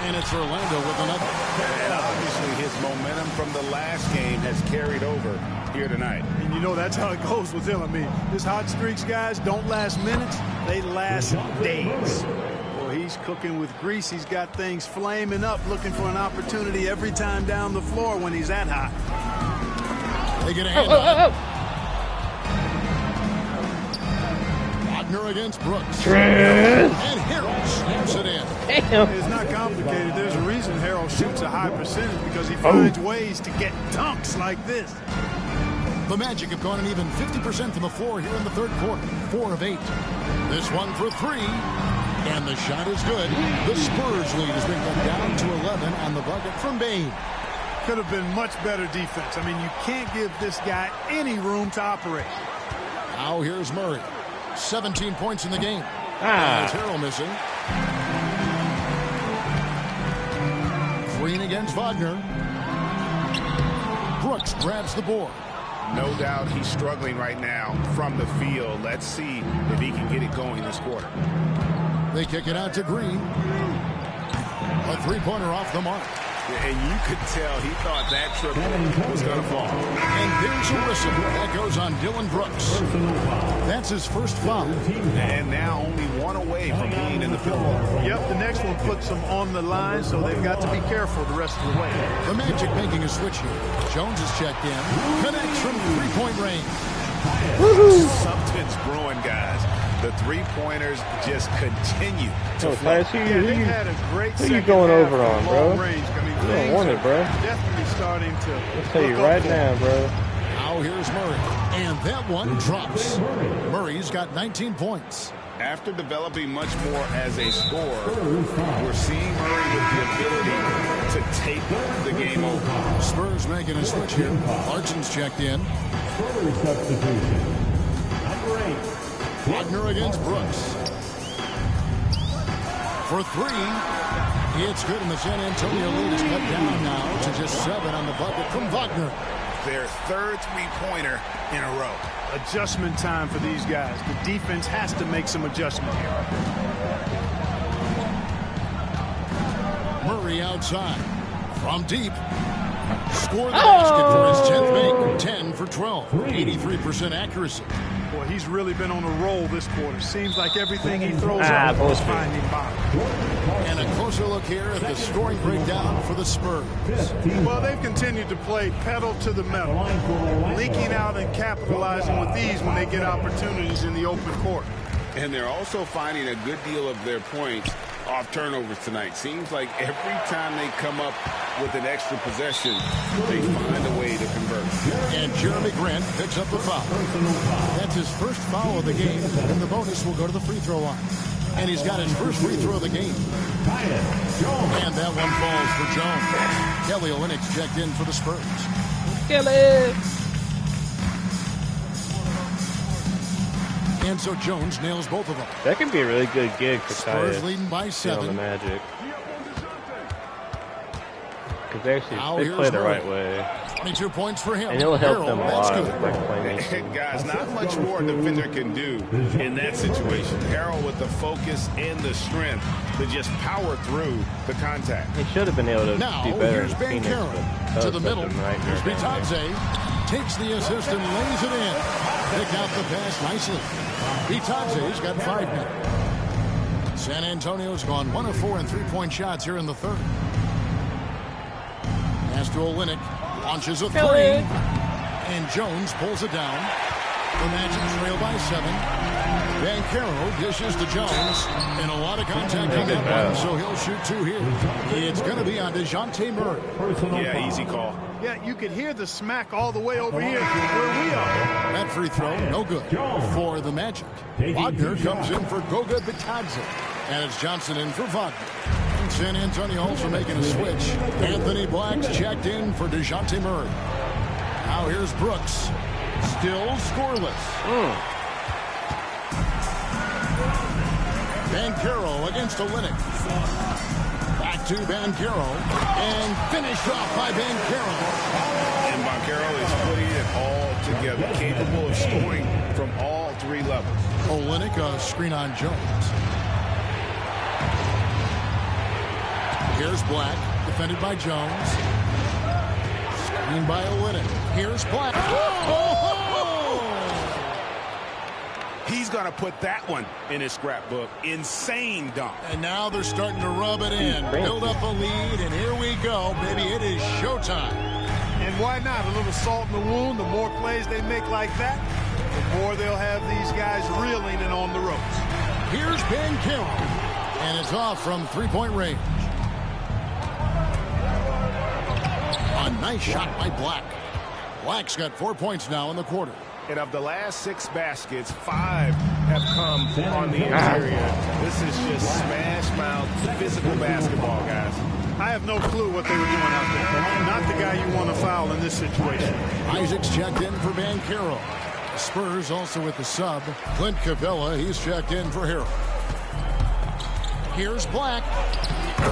and it's Orlando with another. And obviously his momentum from the last game has carried over here tonight. And you know that's how it goes with him. I mean, his hot streaks, guys, don't last minutes. They last days. Well, he's cooking with grease. He's got things flaming up, looking for an opportunity every time down the floor when he's that hot. They get a hand on. Wagner against Brooks. And Harrell snaps it in. Damn. It's not complicated. There's a reason Harrell shoots a high percentage, because he finds ways to get dunks like this. The Magic have gone an even 50% from the floor here in the third quarter. 4 of 8. This one for 3. And the shot is good. The Spurs lead has been cut down to 11 on the bucket from Bain. Could have been much better defense. I mean, you can't give this guy any room to operate. Now here's Murray. 17 points in the game. It's Harrell missing. Green against Wagner. Brooks grabs the board. No doubt he's struggling right now from the field. Let's see if he can get it going this quarter. They kick it out to Green. A 3-pointer off the mark. And you could tell he thought that triple was going to fall. And there's a whistle. That goes on Dylan Brooks. That's his first foul. And now only 1 away from being in the field. Yep, the next one puts them on the line, so they've got to be careful the rest of the way. The Magic making a switch here. Jones is checked in. Connects from 3-point range. Something's brewing, guys. The 3-pointers just continue to fly. Who you going over on, bro? Range. I mean, you don't want it, bro. Definitely starting to. I'll tell you right now, bro. Now here's Murray. And that one drops. Murray's got 19 points. After developing much more as a scorer, we're seeing Murray with the ability to take the game over. Spurs making a switch here. Larson's checked in. Substitution. Number 8. Wagner against Brooks. For 3. It's good, and the San Antonio lead is cut down now to just 7 on the bucket from Wagner. their third three-pointer in a row. Adjustment time for these guys. The defense has to make some adjustment here. Murray outside. From deep. Score the basket for his 10th make. 10 for 12. 83% accuracy. Boy, he's really been on a roll this quarter. Seems like everything he throws out is finding bottom. And a closer look here at the scoring breakdown for the Spurs. Well, they've continued to play pedal to the metal, leaking out and capitalizing with ease when they get opportunities in the open court. And they're also finding a good deal of their points off turnovers tonight. Seems like every time they come up with an extra possession, they find a way to convert. And Jeremy Grant picks up the foul. That's his first foul of the game, and the bonus will go to the free throw line. And he's got his first free throw of the game. And that one falls for Jones. Kelly Olynyk's checked in for the Spurs. Kelly! And so Jones nails both of them. That could be a really good gig for Spurs leading by 7. On the Magic. Because they play the right way. 22 points for him. And it'll help them a lot. Like guys, not much more a defender can do in that situation. Harrell with the focus and the strength to just power through the contact. He should have been able to now, do better here's Ben Carroll to the middle. Here's Bitadze. Takes the assist and lays it in. Pick out the pass nicely. Bitadze's got 5 now. San Antonio's gone 1 of 4 in three-point shots here in the third. Pass to Olynyk. Launches a 3. And Jones pulls it down. The Magic trail by 7. Van Caro dishes to Jones. And a lot of contact on that one, so he'll shoot 2 here. It's going to be on DeJounte Murray. Yeah, easy call. Yeah, you could hear the smack all the way over here where we are. That free throw, no good for the Magic. Wagner comes in for Goga Bitadze. And it's Johnson in for Wagner. San Antonio also making a switch. Anthony Black's checked in for DeJounte Murray. Now here's Brooks. Still scoreless. Banchero against Olynyk. Back to Banchero. And finished off by Banchero. And Banchero is putting it all together. Capable of scoring from all 3 levels. Olynyk, a screen on Jones. Here's Black, defended by Jones. Screen by Olynyk. Here's Black. He's going to put that one in his scrapbook. Insane dunk. And now they're starting to rub it in. Build up a lead, and here we go, baby. It is showtime. And why not? A little salt in the wound. The more plays they make like that, the more they'll have these guys reeling and on the ropes. Here's Banchero. And it's off from three-point range. A nice shot by Black. Black's got 4 points now in the quarter. And of the last 6 baskets, 5 have come on the interior. This is just smash mouth physical basketball, guys. I have no clue what they were doing out there. Not the guy you want to foul in this situation. Isaac's checked in for Banchero. Spurs also with the sub. Clint Capella, he's checked in for Harrell. Here's Black.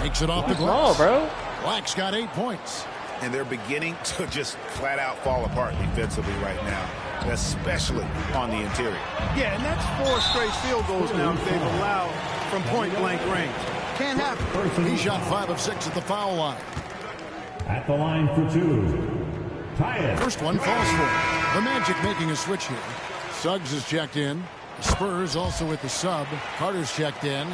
Takes it off the glass. Bro. Black's got 8 points. And they're beginning to just flat out fall apart defensively right now, especially on the interior. Yeah, and that's 4 straight field goals now that they've allowed from point-blank range. Can't happen. He shot 5 of 6 at the foul line. At the line for 2. Tie it. First one falls for him. The Magic making a switch here. Suggs is checked in. Spurs also with the sub. Carter's checked in.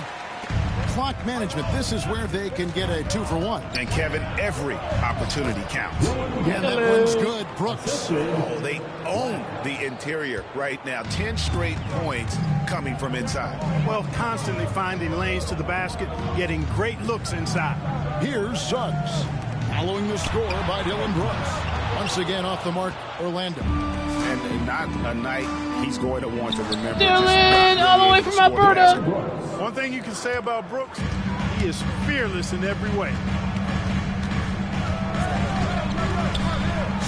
Clock management, this is where they can get a 2-for-1. And Kevin, every opportunity counts. And that one's good. Brooks. Oh, they own the interior right now. 10 straight points coming from inside. Well, constantly finding lanes to the basket, getting great looks inside. Here's Suggs. Following the score by Dylan Brooks. Once again off the mark, Orlando. And not a night he's going to want to remember. Dylan, all the way from Alberta. One thing you can say about Brooks, he is fearless in every way.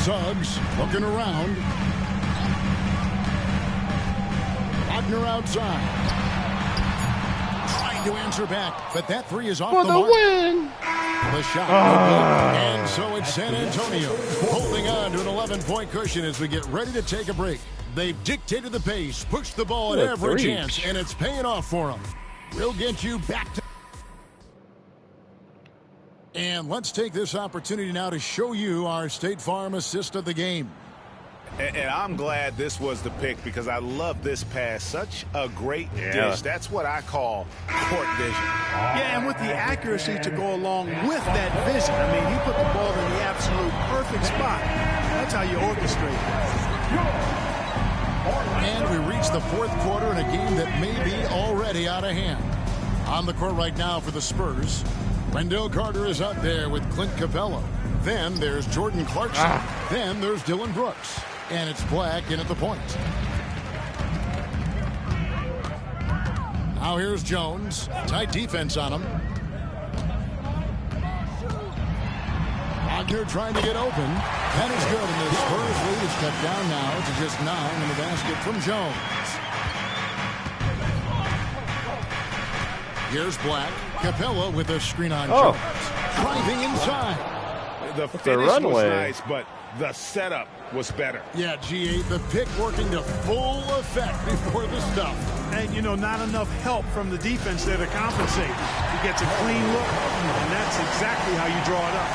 Suggs looking around. Wagner outside. Trying trying to answer back, but that three is off For the the mark. win! The shot. And so it's San Antonio holding on to an 11-point cushion as we get ready to take a break. They've dictated the pace, pushed the ball at every chance, and it's paying off for them. We'll get you back to... And let's take this opportunity now to show you our State Farm assist of the game. And I'm glad this was the pick because I love this pass. Such a great dish. That's what I call court vision. Yeah, and with the accuracy to go along with that vision. I mean, he put the ball in the absolute perfect spot. That's how you orchestrate it. And we reach the fourth quarter in a game that may be already out of hand. On the court right now for the Spurs, Wendell Carter is up there with Clint Capella. Then there's Jordan Clarkson. Then there's Dylan Brooks. And it's Black in at the point. Now here's Jones. Tight defense on him. Wagner trying to get open. That is good. And the Spurs lead is cut down now to just 9 in the basket from Jones. Here's Black. Capella with a screen on Jones. Driving inside. The finish was nice, but the setup was better. Yeah, G8, the pick working to full effect before the stuff. And, you know, not enough help from the defense there to compensate. He gets a clean look, and that's exactly how you draw it up.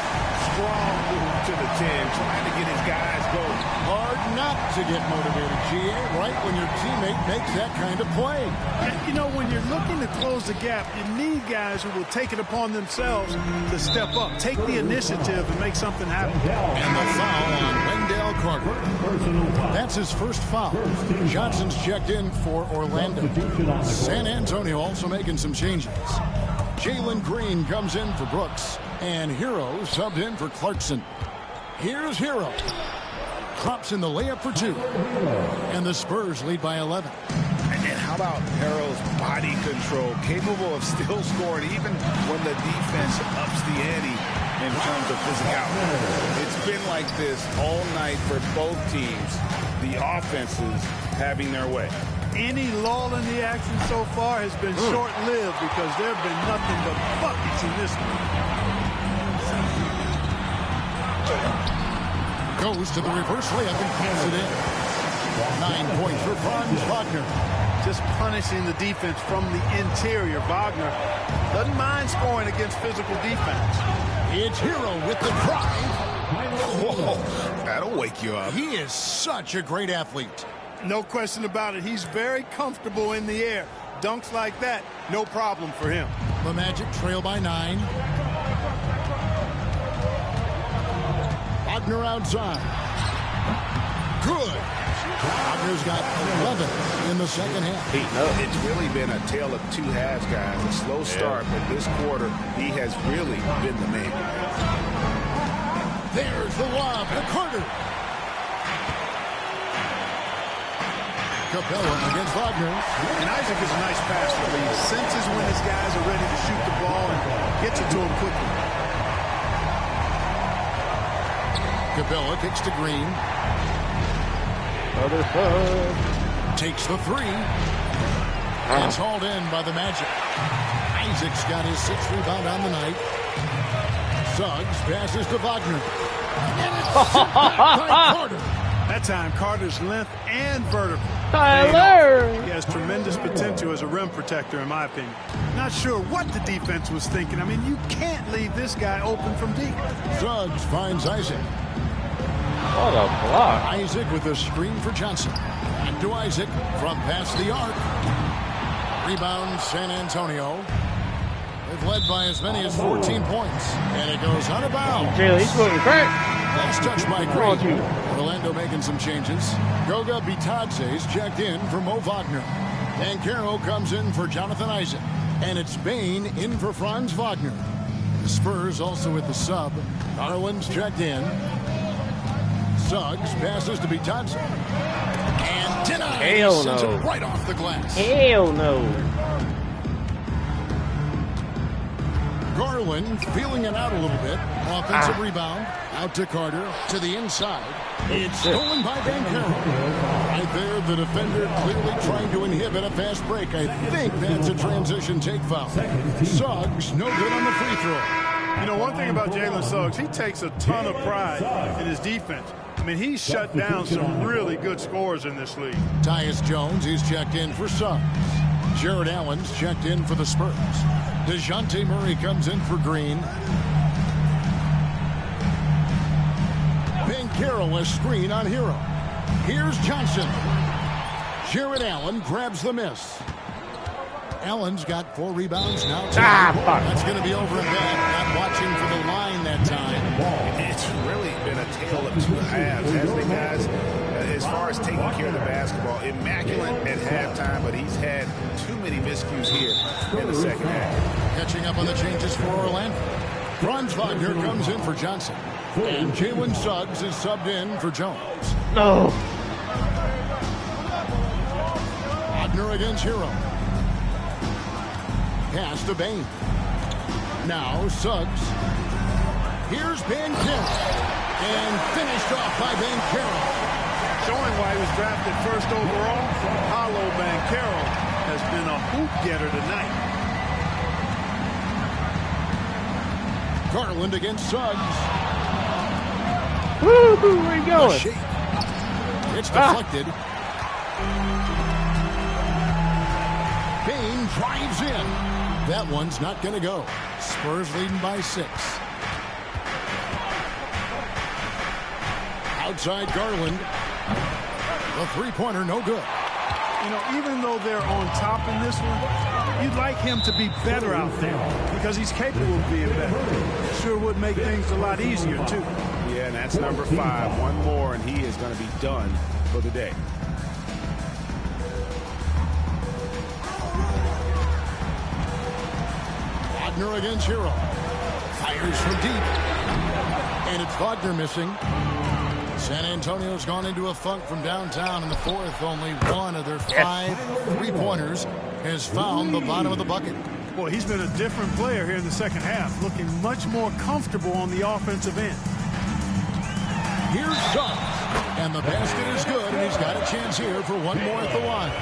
Strong move to the 10, trying to get his guys going. Hard not to get motivated, G8, right when your teammate makes that kind of play. And, you know, when you're looking to close the gap, you need guys who will take it upon themselves to step up, take the initiative, and make something happen. And the foul on Wendell Carter. That's his first foul. Johnson's checked in for Orlando. San Antonio also making some changes. Jalen Green comes in for Brooks. And Hero subbed in for Clarkson. Here's Hero. Drops in the layup for 2. And the Spurs lead by 11. And how about Hero's body control? Capable of still scoring even when the defense ups the ante in terms of physicality. It's been like this all night for both teams. The offenses having their way. Any lull in the action so far has been short-lived because there have been nothing but buckets in this one. Goes to the reverse layup and pulls it in. 9 points for Franz Wagner. Just punishing the defense from the interior. Wagner doesn't mind scoring against physical defense. It's Hero with the drive. Whoa, that'll wake you up. He is such a great athlete. No question about it. He's very comfortable in the air. Dunks like that, no problem for him. The Magic trail by 9. Wagner outside. Good. Wagner's got 11 in the second half. It's really been a tale of two halves, guys. A slow start, but this quarter, he has really been the man. There's the lob to Carter. Capella against Wagner. And Isaac is a nice passer. He senses when his guys are ready to shoot the ball and gets it to him quickly. Capella kicks to Green. Other side. Takes the 3. It's hauled in by the Magic. Isaac's got his 6th rebound on the night. Suggs passes to Wagner. And it's sent back by Carter. That time, Carter's length and vertical. Tyler! He has tremendous potential as a rim protector, in my opinion. Not sure what the defense was thinking. I mean, you can't leave this guy open from deep. Suggs finds Isaac. What a block. Isaac with a screen for Johnson. And to Isaac from past the arc. Rebound San Antonio. They've led by as many as 14 points. And it goes out of bounds. Jalen, he's going crack. Last touch by Green. Orlando making some changes. Goga Bitadze's checked in for Mo Wagner. And Caro comes in for Jonathan Isaac. And it's Bain in for Franz Wagner. The Spurs also with the sub. Garland's checked in. Suggs passes to Bitadze. And denies. Hell Sends no. it right off the glass. Hell no. Garland feeling it out a little bit. Offensive rebound. Out to Carter. To the inside. It's stolen by Banchero. Right there, the defender clearly trying to inhibit a fast break. I think that's a transition take foul. Suggs, no good on the free throw. You know, one thing about Jalen Suggs, he takes a ton of pride in his defense. I mean, he's shut down some really good scorers in this league. Tyus Jones, he's checked in for Suggs. Jared Allen's checked in for the Spurs. DeJounte Murray comes in for Green. Banchero, a screen on Hero. Here's Johnson. Jared Allen grabs the miss. Allen's got 4 rebounds now. That's going to be over and back. Not watching for the line that time. It's really been a tale of 2 halves, hasn't it, guys? As far as taking care of the basketball, immaculate at halftime, but he's had too many miscues here in the second half. Catching up on the changes for Orlando. Franz Wagner comes in for Johnson. And Jalen Suggs is subbed in for Jones. No. Wagner against Hero. Pass to Bain. Now Suggs. Here's Banchero. And finished off by Banchero. Showing why he was drafted first overall, Paolo Banchero has been a hoop getter tonight. Garland against Suggs. Woo-hoo, where you going? It's deflected. Bain drives in. That one's not going to go. Spurs leading by 6. Outside Garland. The three-pointer, no good. You know, even though they're on top in this one, you'd like him to be better out there because he's capable of being better. Sure would make things a lot easier, too. Yeah, and that's number 5. One more, and he is going to be done for the day. Wagner against Hero. Fires from deep. And it's Wagner missing. San Antonio's gone into a funk from downtown in the 4th. Only one of their 5 three-pointers has found the bottom of the bucket. Boy, he's been a different player here in the second half, looking much more comfortable on the offensive end. Here's Suggs. And the basket is good, and he's got a chance here for one more at the line.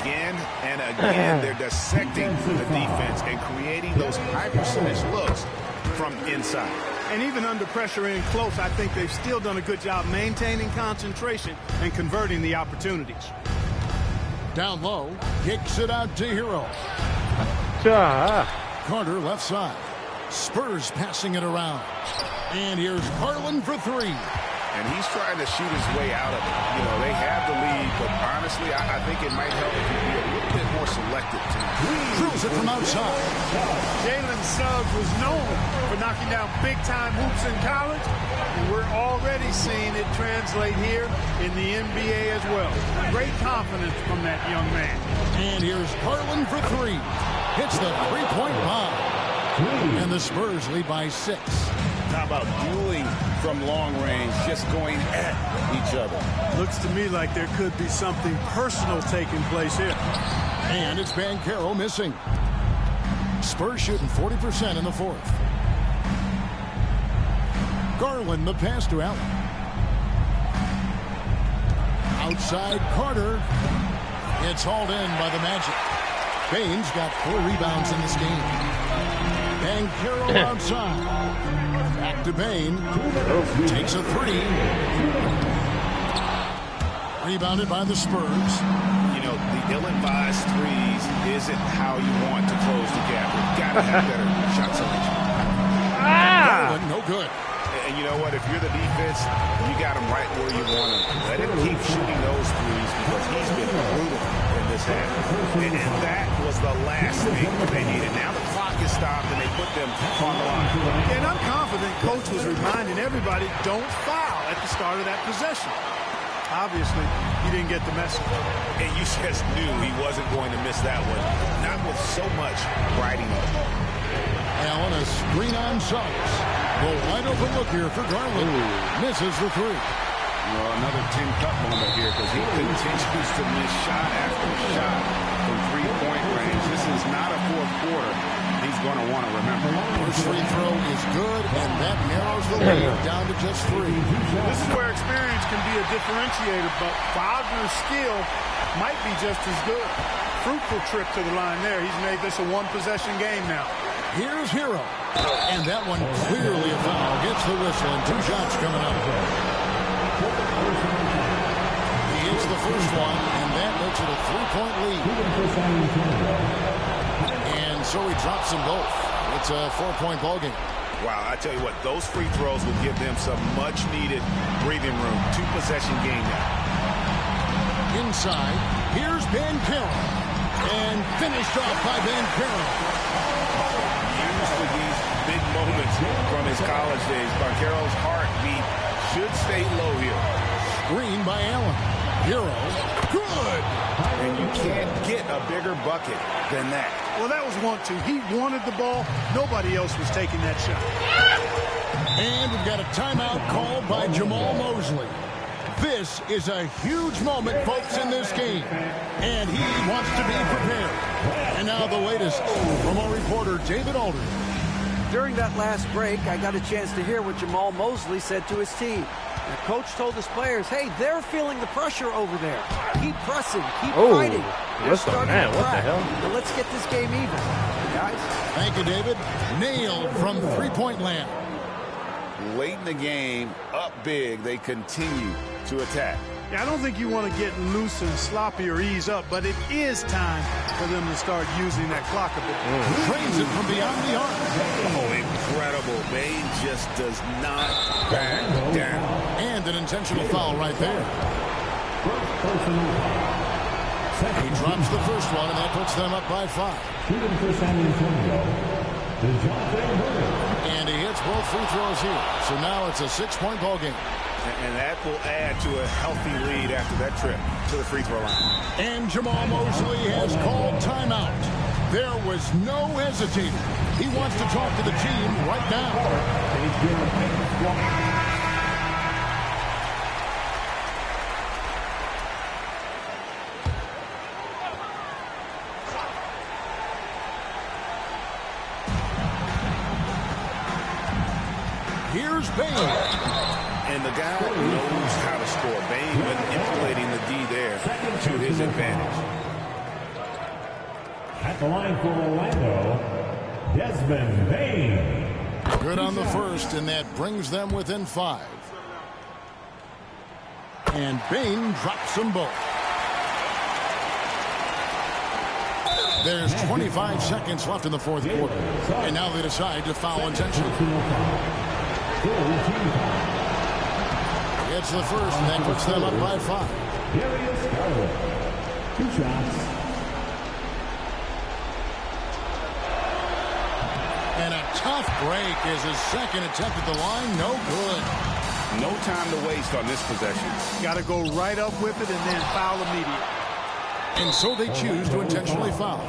Again and again, they're dissecting the defense and creating those high percentage looks from inside. And even under pressure in close, I think they've still done a good job maintaining concentration and converting the opportunities. Down low, kicks it out to Hero. Carter left side. Spurs passing it around. And here's Garland for 3. And he's trying to shoot his way out of it. You know, they have the lead, but honestly, I think it might help if he be a little bit more selective tonight. Throws it from outside. Jalen Suggs was known for knocking down big-time hoops in college, and we're already seeing it translate here in the NBA as well. Great confidence from that young man. And here's Garland for 3. Hits the three-point bomb. And the Spurs lead by 6. How about dueling from long range, just going at each other? Looks to me like there could be something personal taking place here. And it's Banchero missing. Spurs shooting 40% in the 4th. Garland, the pass to Allen. Outside Carter. It's hauled in by the Magic. Bain's got 4 rebounds in this game. Banchero outside. Back to Bain. Takes a 3. Rebounded by the Spurs. You know, the ill-advised threes isn't how you want to close the gap. You've got to have better shot selection. Garland, no good. And you know what? If you're the defense, you got him right where you want him. Let him keep shooting those threes because he's been brutal in this half. And that was the last thing they needed. Now the clock is stopped and they put them on the line. And I'm confident Coach was reminding everybody, don't foul at the start of that possession. Obviously, he didn't get the message. And you just knew he wasn't going to miss that one. Not with so much writing on it. Allen, a screen on Suggs. The wide open look here for Garland. Misses the 3. Well, another tin cup moment here because he continues to miss shot after shot from three-point range. This is not a fourth quarter. He's going to want to remember. First free throw is good, and that narrows the lead down to just 3. This is where experience can be a differentiator, but Wagner's skill might be just as good. Fruitful trip to the line there. He's made this a one-possession game now. Here's Hero. And that one clearly a foul. Gets the whistle, and 2 shots coming up. He hits the first one, and that makes it a 3-point lead. And so he drops them both. It's a 4-point ballgame. Wow, I tell you what, those free throws will give them some much-needed breathing room. 2-possession game now. Inside, here's Ben Carroll. And finished off by Ben Carroll. Used for these big moments from his college days. Banchero's heartbeat should stay low here. Screen by Allen. Hero. Good. And you can't get a bigger bucket than that. Well, that was 1-2. He wanted the ball. Nobody else was taking that shot. And we've got a timeout called by Jamal Mosley. This is a huge moment, folks, in this game. And he wants to be prepared. And now the latest from our reporter, David Aldridge. During that last break, I got a chance to hear what Jamal Mosley said to his team. The coach told his players, hey, they're feeling the pressure over there. Keep pressing, keep fighting. They're starting to what the hell? Now let's get this game even, guys. Thank you, David. Nailed from three-point land. Late in the game, up big, they continue to attack. Yeah, I don't think you want to get loose and sloppy or ease up, but it is time for them to start using that clock a bit. Trains it from beyond the arc. Oh, incredible. Bain just does not back down. And an intentional foul right there. He drops the first one, and that puts them up by 5. And he hits both free throws here. So now it's a 6-point ball game. And that will add to a healthy lead after that trip to the free throw line. And Jamal Mosley has called timeout. There was no hesitating. He wants to talk to the team right now. Here's Bain. And the guy knows how to score. Bain manipulating the D there to his advantage. At the line for Orlando, Desmond Bain. Good on the first, and that brings them within 5. And Bain drops them both. There's 25 seconds left in the fourth quarter. And now they decide to foul intentionally. Gets the first, and that puts them up by 5. 2 shots. And a tough break is his second attempt at the line. No good. No time to waste on this possession. Got to go right up with it and then foul immediately. And so they choose to intentionally foul.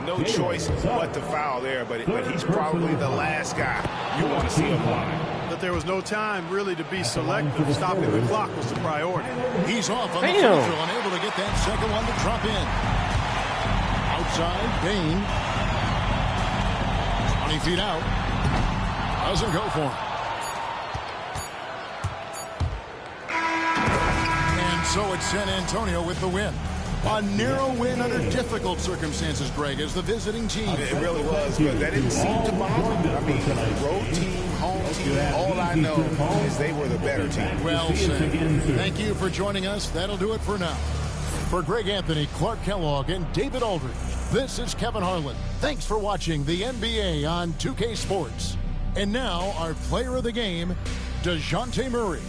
No choice but to foul there, but he's probably the last guy you want to see apply. But there was no time really to be selective. Stopping the clock was the priority. He's off on the free throw, unable to get that second one to drop in. Outside, Bain. 20 feet out. Doesn't go for him. And so it's San Antonio with the win. A narrow win under difficult circumstances, Greg, as the visiting team. It really was, but that didn't seem to bother me. I mean, road team, home team, all I know is they were the better team. Well said. Thank you for joining us. That'll do it for now. For Greg Anthony, Clark Kellogg, and David Aldridge, this is Kevin Harlan. Thanks for watching the NBA on 2K Sports. And now, our player of the game, DeJounte Murray.